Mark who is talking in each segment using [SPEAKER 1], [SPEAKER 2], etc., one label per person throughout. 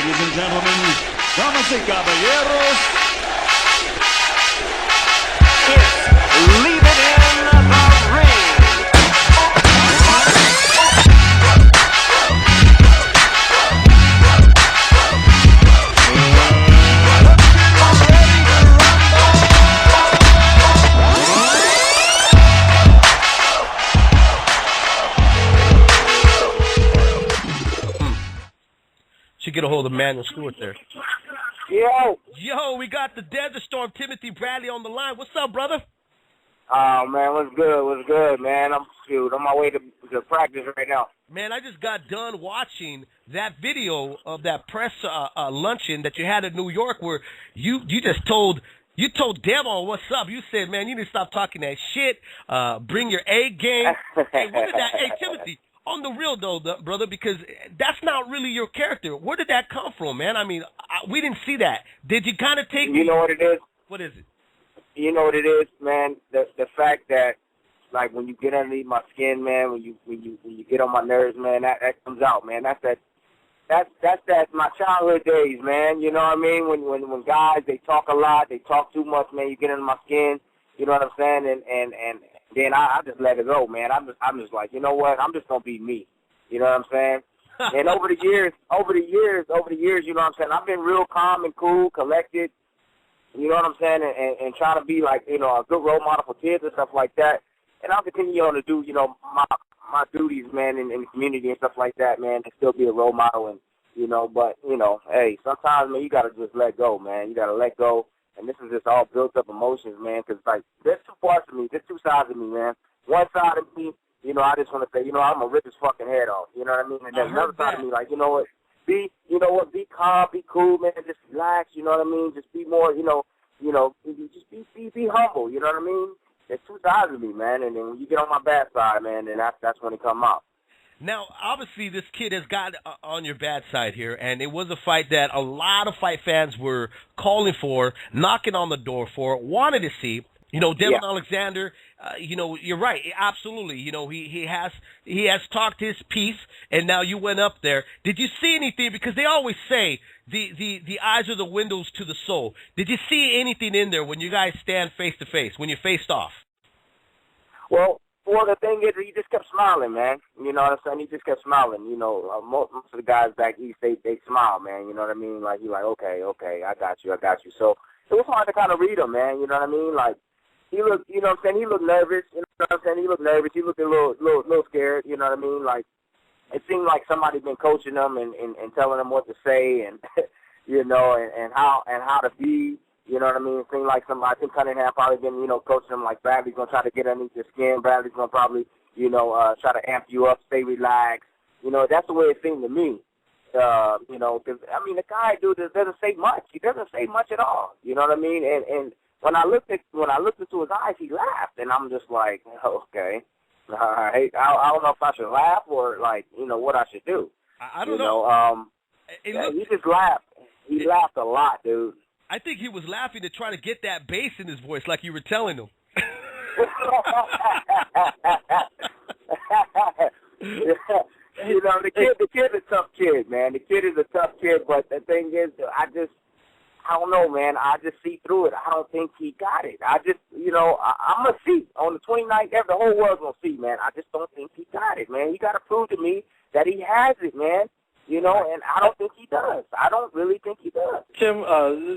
[SPEAKER 1] Ladies and gentlemen, damas y caballeros, it's Leave It In the Ring.
[SPEAKER 2] Should get a hold of Manuel Stewart there. Yo, we got the Desert Storm, Timothy Bradley, on the line. What's up, brother?
[SPEAKER 3] Oh, man, what's good, man? I'm on my way to practice right now.
[SPEAKER 2] Man, I just got done watching that video of that press luncheon that you had in New York where you told Demo what's up. You said, man, you need to stop talking that shit. Bring your A game. Hey, where did that? Hey, Timothy, on the real though, brother, because that's not really your character. Where did that come from, man? I mean, we didn't see that. Did you kind of take?
[SPEAKER 3] You know what it is?
[SPEAKER 2] What is it?
[SPEAKER 3] You know what it is, man. The fact that, like, when you get underneath my skin, man, when you get on my nerves, man, that comes out, man. That's my childhood days, man. You know what I mean? When guys, they talk a lot, they talk too much, man. You get under my skin. You know what I'm saying? And then I just let it go, man. I'm just like, you know what? I'm just gonna be me. You know what I'm saying? And over the years, you know what I'm saying? I've been real calm and cool, collected. You know what I'm saying? And trying to be like, you know, a good role model for kids and stuff like that. And I'll continue on to do, you know, my duties, man, in the community and stuff like that, man, and still be a role model. And, you know, but, you know, hey, sometimes, man, you got to just let go, man. You got to let go. And this is just all built up emotions, man, because, like, there's two parts of me. There's two sides of me, man. One side of me, you know, I just want to say, you know, I'm going to rip his fucking head off. You know what I mean? And then another side of me, like, you know what? Be calm, be cool, man, just relax, you know what I mean? Just be more, just be humble, you know what I mean? There's two sides of me, man, and then when you get on my bad side, man, then that's when it come out.
[SPEAKER 2] Now, obviously, this kid has got on your bad side here, and it was a fight that a lot of fight fans were calling for, knocking on the door for, wanted to see. You know, Devin Alexander, you know, you're right, absolutely. You know, he has talked his piece, and now you went up there. Did you see anything? Because they always say the eyes are the windows to the soul. Did you see anything in there when you guys stand face to face, when you faced off?
[SPEAKER 3] Well, the thing is, he just kept smiling, man. You know what I'm saying? He just kept smiling. You know, most of the guys back east, they smile, man. You know what I mean? Like, you're like, okay, I got you. So it was hard to kind of read him, man. You know what I mean? Like, he looked, you know what I'm saying? He looked nervous. You know what I'm saying? He looked nervous. He looked a little scared. You know what I mean? Like, it seemed like somebody been coaching him and telling him what to say and, you know, and how to be. You know what I mean? It seemed like I think Cunningham probably been, you know, coaching him like Bradley's going to try to get underneath your skin. Bradley's going to probably, you know, try to amp you up, stay relaxed. You know, that's the way it seemed to me. You know, because, I mean, the guy, dude, doesn't say much. He doesn't say much at all. You know what I mean? And when I looked into his eyes, he laughed. And I'm just like, okay, all right. I don't know if I should laugh or, like, you know, what I should do.
[SPEAKER 2] I don't know.
[SPEAKER 3] He just laughed. He laughed a lot, dude.
[SPEAKER 2] I think he was laughing to try to get that bass in his voice like you were telling him.
[SPEAKER 3] You know, the kid's a tough kid, man. The kid is a tough kid, but the thing is, I don't know, man. I just see through it. I don't think he got it. I'm going to see. On the 29th, the whole world's going to see, man. I just don't think he got it, man. He got to prove to me that he has it, man. You know, and I don't think he does. I don't really think he does.
[SPEAKER 4] Tim,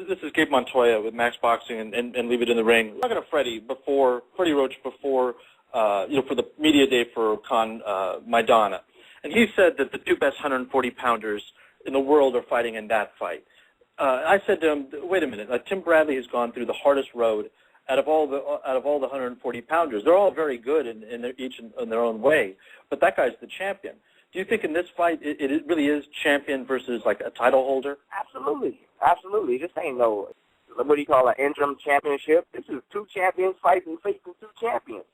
[SPEAKER 4] this is Gabe Montoya with Max Boxing and Leave It in the Ring. I'm talking to Freddie Roach before, for the media day for Con Maidana. And he said that the two best 140-pounders in the world are fighting in that fight. I said to him, wait a minute, Tim Bradley has gone through the hardest road out of all the 140-pounders. They're all very good each in their own way, but that guy's the champion. Do you think in this fight it really is champion versus like a title holder?
[SPEAKER 3] Absolutely. This ain't no, what do you call, an interim championship. This is two champions facing two champions.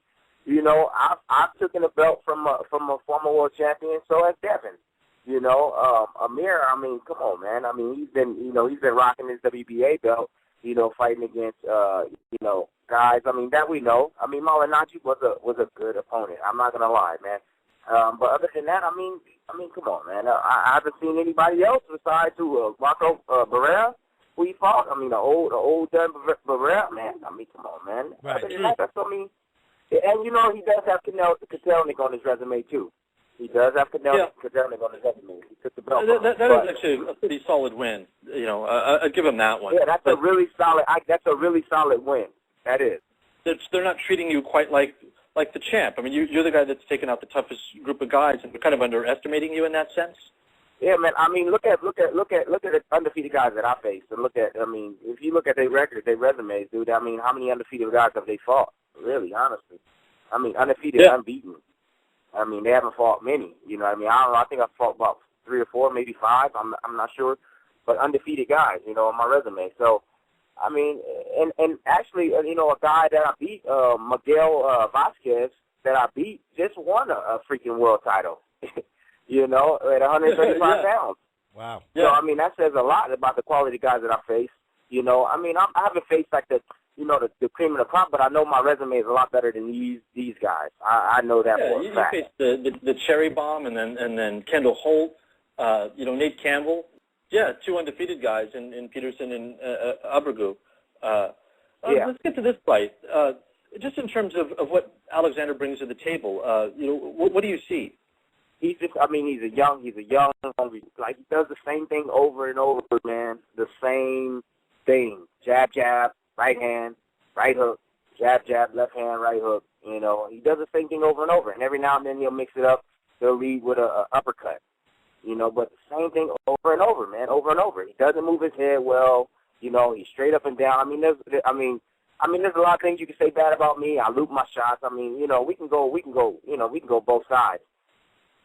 [SPEAKER 3] You know, I've taken a belt from a former world champion, so has Devin. You know, Amir, I mean, come on, man. I mean, he's been rocking his WBA belt, you know, fighting against, guys, I mean, that we know. I mean, Malignaggi was a good opponent. I'm not going to lie, man. But other than that, I mean, come on, man. I haven't seen anybody else besides Rocco Barrera, who he fought. I mean, the old Dan Barrera, man. I mean, come on, man.
[SPEAKER 2] Right.
[SPEAKER 3] Other than that, that's, I mean, and you know, he does have Kotelnik on his resume too. He does have Kotelnik on his resume. He took the belt.
[SPEAKER 4] That is actually a pretty solid win. You know, I'd give him that one.
[SPEAKER 3] Yeah, that's a really solid. That's a really solid win. That is.
[SPEAKER 4] They're not treating you quite like the champ. I mean, you're the guy that's taken out the toughest group of guys, and they're kind of underestimating you in that sense.
[SPEAKER 3] Yeah, man. I mean, look at the undefeated guys that I faced, and I mean, if you look at their records, their resumes, dude. I mean, how many undefeated guys have they fought? Really, honestly. I mean, undefeated, unbeaten. I mean, they haven't fought many. You know what I mean? I don't know. I think I've fought about 3 or 4, maybe 5. I'm not sure. But undefeated guys, you know, on my resume. So, I mean, and actually, you know, a guy that I beat, Miguel Vasquez, that I beat, just won a freaking world title. You know, at 135 pounds.
[SPEAKER 2] Wow.
[SPEAKER 3] So, I mean, that says a lot about the quality of guys that I face. You know, I mean, I haven't faced like the cream of the crop, but I know my resume is a lot better than these guys. I know that for a fact.
[SPEAKER 4] You faced the Cherry Bomb and then Kendall Holt, you know, Nate Campbell. Yeah, 2 undefeated guys in Peterson and Abregu. Let's get to this fight. Just in terms of what Alexander brings to the table, you know, what do you see?
[SPEAKER 3] He's a young, hungry, like he does the same thing over and over, man. The same thing. Jab, jab, right hand, right hook, jab, jab, left hand, right hook. You know, he does the same thing over and over. And every now and then he'll mix it up. He'll lead with a uppercut. You know, but the same thing over and over, man, over and over. He doesn't move his head well. You know, he's straight up and down. I mean, there's a lot of things you can say bad about me. I loop my shots. I mean, you know, we can go both sides.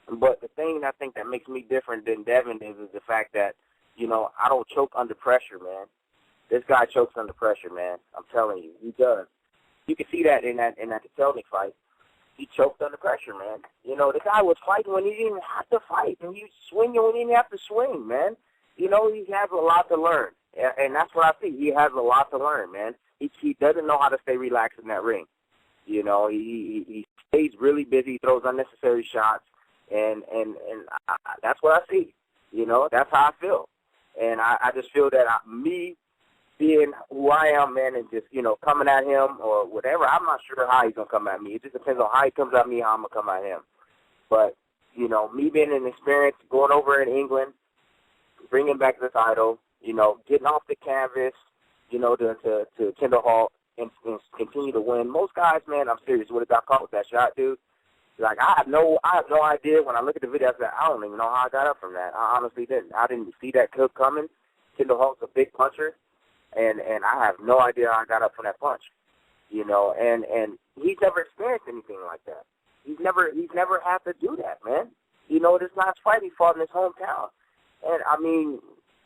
[SPEAKER 3] But the thing I think that makes me different than Devin is the fact that, you know, I don't choke under pressure, man. This guy chokes under pressure, man. I'm telling you, he does. You can see that in that Kotelnik fight. He choked under pressure, man. You know, the guy was fighting when he didn't have to fight, and he was swinging when he didn't have to swing, man. You know, he has a lot to learn, and that's what I see. He has a lot to learn, man. He doesn't know how to stay relaxed in that ring. You know, he stays really busy, throws unnecessary shots, and that's what I see. You know, that's how I feel. And I just feel that me being who I am, man, and just, you know, coming at him or whatever, I'm not sure how he's going to come at me. It just depends on how he comes at me, how I'm going to come at him. But, you know, me being an experience, going over in England, bringing back the title, you know, getting off the canvas, you know, to Kendall Holt and continue to win. Most guys, man, I'm serious, would have got caught with that shot, dude. Like, I have no idea. When I look at the video, I said, I don't even know how I got up from that. I honestly didn't. I didn't see that kick coming. Kendall Holt's a big puncher. And I have no idea how I got up from that punch, you know. And he's never experienced anything like that. He's never had to do that, man. You know, this last fight he fought in his hometown, and I mean,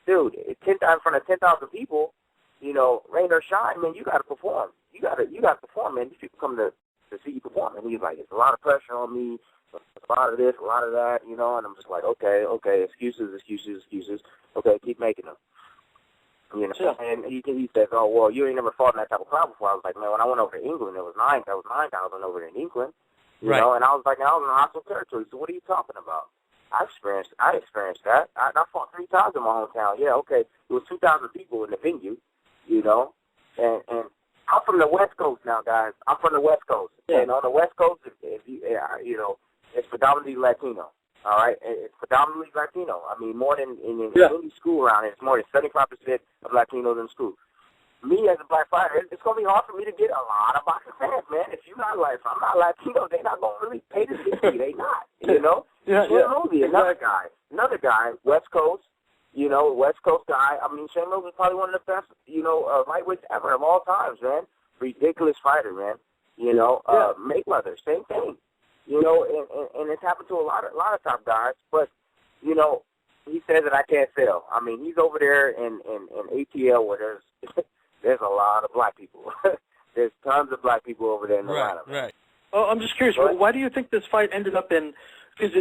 [SPEAKER 3] dude, in front of 10,000 people, you know, rain or shine, man, you got to perform. You got to perform, man. These people come to see you perform, and he's like, it's a lot of pressure on me, a lot of this, a lot of that, you know. And I'm just like, okay, excuses. Okay, keep making them. You know,
[SPEAKER 4] yeah.
[SPEAKER 3] And he says, oh, well, you ain't never fought in that type of crowd before. I was like, man, when I went over to England, it was 9,000 over in England, you know, and I was like, I was in hostile territory, so what are you talking about? I experienced that. I fought 3 times in my hometown. Yeah, okay, it was 2,000 people in the venue, you know, and I'm from the West Coast now, guys. I'm from the West Coast, and on the West Coast, if you know, it's predominantly Latino. All right, it's predominantly Latino. I mean, more than in any school around here, it's more than 75% of Latinos in school. Me as a black fighter, it's going to be hard for me to get a lot of boxing fans, man. If I'm not Latino, they're not going to really pay to see me. They not, you know. Shane Mosley, another guy, West Coast, you know, West Coast guy. I mean, Shane Mosley is probably one of the best, you know, lightweights ever of all times, man. Ridiculous fighter, man. You know, Mayweather, same thing. You know, and it's happened to a lot of top guys, but, you know, he says that I can't sell. I mean, he's over there in ATL where there's a lot of black people. There's tons of black people over there in Atlanta.
[SPEAKER 2] Right.
[SPEAKER 4] Oh, I'm just curious. Why do you think this fight ended up in? Because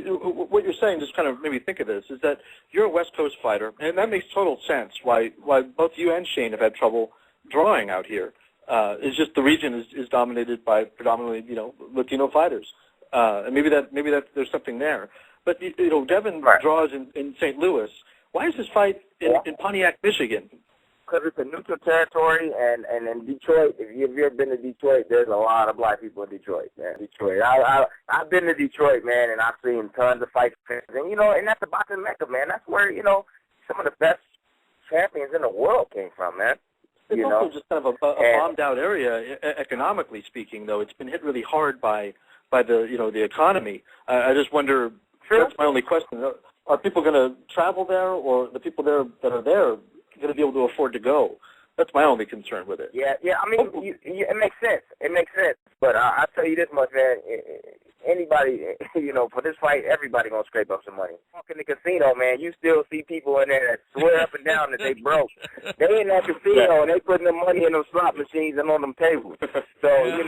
[SPEAKER 4] what you're saying just kind of made me think of this. Is that you're a West Coast fighter, and that makes total sense. Why both you and Shane have had trouble drawing out here. It's just the region is dominated by predominantly, you know, Latino fighters. and maybe there's something there. But Devin draws in St. Louis. Why is this fight in Pontiac, Michigan?
[SPEAKER 3] Because it's a neutral territory, and in Detroit, if you've ever been to Detroit, there's a lot of black people in Detroit, man. I've been to Detroit, man, and I've seen tons of fights, and and that's the boxing mecca, man. That's where some of the best champions in the world came from, man.
[SPEAKER 4] It's also just kind of a bombed out area, economically speaking. Though it's been hit really hard by the economy. I just wonder. That's my only question. Are people going to travel there, or the people there that are there going to be able to afford to go? That's my only concern with it.
[SPEAKER 3] Yeah. I mean, it makes sense. It makes sense. But I'll tell you this much, man. Anybody, for this fight, everybody going to scrape up some money. Walk in the casino, man, you still see people in there that swear up and down that they broke. They in that casino, and they putting their money in those slot machines and on them tables. So, they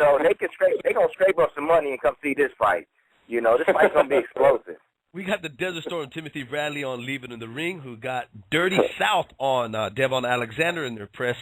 [SPEAKER 3] going to scrape up some money and come see this fight. This fight's going to be explosive.
[SPEAKER 2] We got the Desert Storm Timothy Bradley on Leave It in the Ring, who got Dirty South on Devon Alexander in their press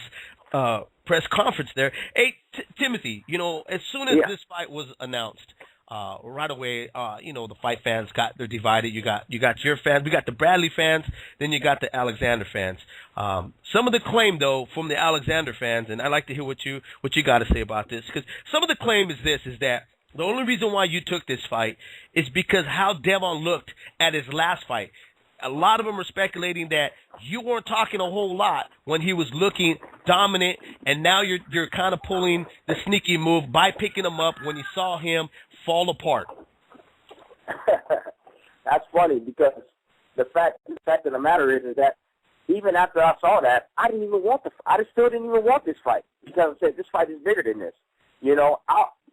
[SPEAKER 2] conference there. Hey, Timothy, as soon as this fight was announced, right away, the fight fans they're divided. You got your fans, we got the Bradley fans, then you got the Alexander fans. Some of the claim, though, from the Alexander fans, and I'd like to hear what you got to say about this, because some of the claim is that the only reason why you took this fight is because how Devon looked at his last fight. A lot of them are speculating that you weren't talking a whole lot when he was looking dominant, and now you're kind of pulling the sneaky move by picking him up when you saw him fall apart.
[SPEAKER 3] That's funny, because the fact of the matter is that even after I saw that, I still didn't even want this fight, because I said this fight is bigger than this.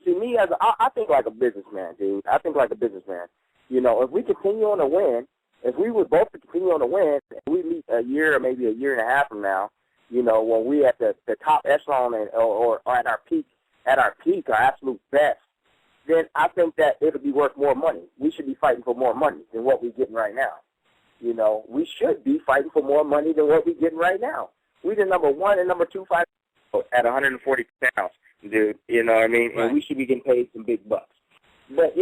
[SPEAKER 3] I think like a businessman, dude. I think like a businessman. If we continue on to win, if we would both continue on to win, and we meet a year or maybe a year and a half from now, when we at the top echelon or at our peak, our absolute best, then I think that it'll be worth more money. We should be fighting for more money than what we're getting right now. We should be fighting for more money than what we're getting right now. We the number 1 and number 2 fighters at 140 pounds. Dude, you know what I mean? Right. And we should be getting paid some big bucks. But,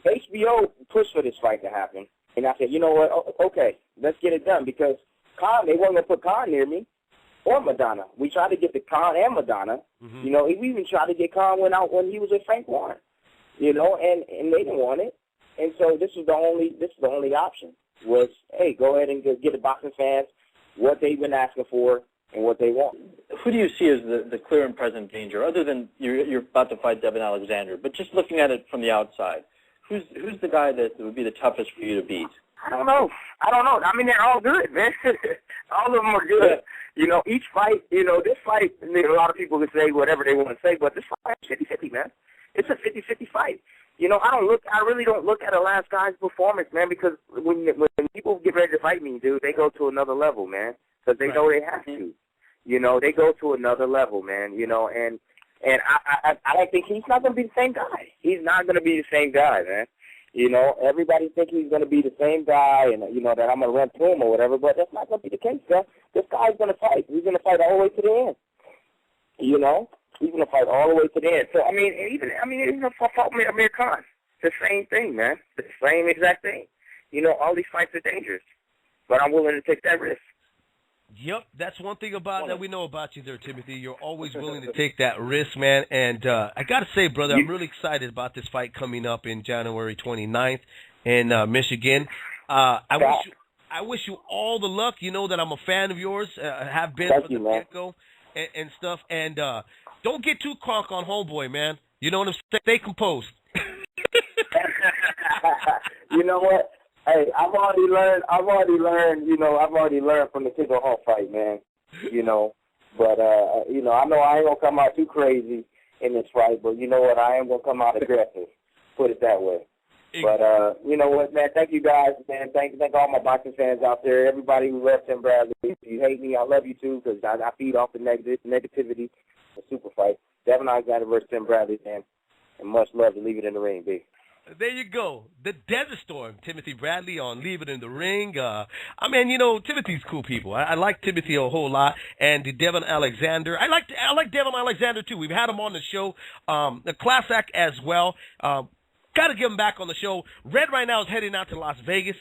[SPEAKER 3] HBO pushed for this fight to happen. And I said, you know what, okay, let's get it done. Because Khan, they weren't going to put Khan near me or Madonna. We tried to get the Khan and Madonna. Mm-hmm. We even tried to get Khan when he was with Frank Warren. And they didn't want it. And so this is the only option was, hey, go ahead and get the boxing fans what they've been asking for and what they want.
[SPEAKER 4] Who do you see as the clear and present danger, other than you're about to fight Devon Alexander, but just looking at it from the outside, who's the guy that would be the toughest for you to beat?
[SPEAKER 3] I don't know. I mean, they're all good, man. All of them are good. Each fight, this fight, a lot of people can say whatever they want to say, but this fight is 50-50, man. It's a 50-50 fight. I really don't look at a last guy's performance, man, because when people get ready to fight me, dude, they go to another level, man, because they know they have to. They go to another level, man, and I think he's not going to be the same guy. He's not going to be the same guy, man. Everybody think he's going to be the same guy and, that I'm going to run to him or whatever, but that's not going to be the case, man. This guy's going to fight. He's going to fight all the way to the end. He's going to fight all the way to the end. So, even if I fought Amir Khan, it's the same thing, man. It's the same exact thing. All these fights are dangerous, but I'm willing to take that risk.
[SPEAKER 2] Yep, that's one thing that we know about you there, Timothy. You're always willing to take that risk, man. And I got to say, brother, I'm really excited about this fight coming up in January 29th in Michigan. I wish you all the luck. You know that I'm a fan of yours. Have been from the get-go and stuff. And don't get too crunk on homeboy, man. You know what I'm saying? Stay composed.
[SPEAKER 3] You know what? Hey, I've already learned, I've already learned from the Kiko Hall fight, man. But, I know I ain't going to come out too crazy in this fight, but you know what? I am going to come out aggressive, put it that way. But, you know what, man? Thank you guys, man. Thank all my boxing fans out there, everybody who loves Tim Bradley. If you hate me, I love you too, because I feed off the negativity. A super fight. Devon Alexander versus Tim Bradley, man. And much love to Leave It in the Ring, B.
[SPEAKER 2] There you go. The Desert Storm, Timothy Bradley on Leave It in the Ring. Timothy's cool people. I like Timothy a whole lot. And Devon Alexander. I like Devon Alexander, too. We've had him on the show. The class act as well. Got to get him back on the show. Red right now is heading out to Las Vegas.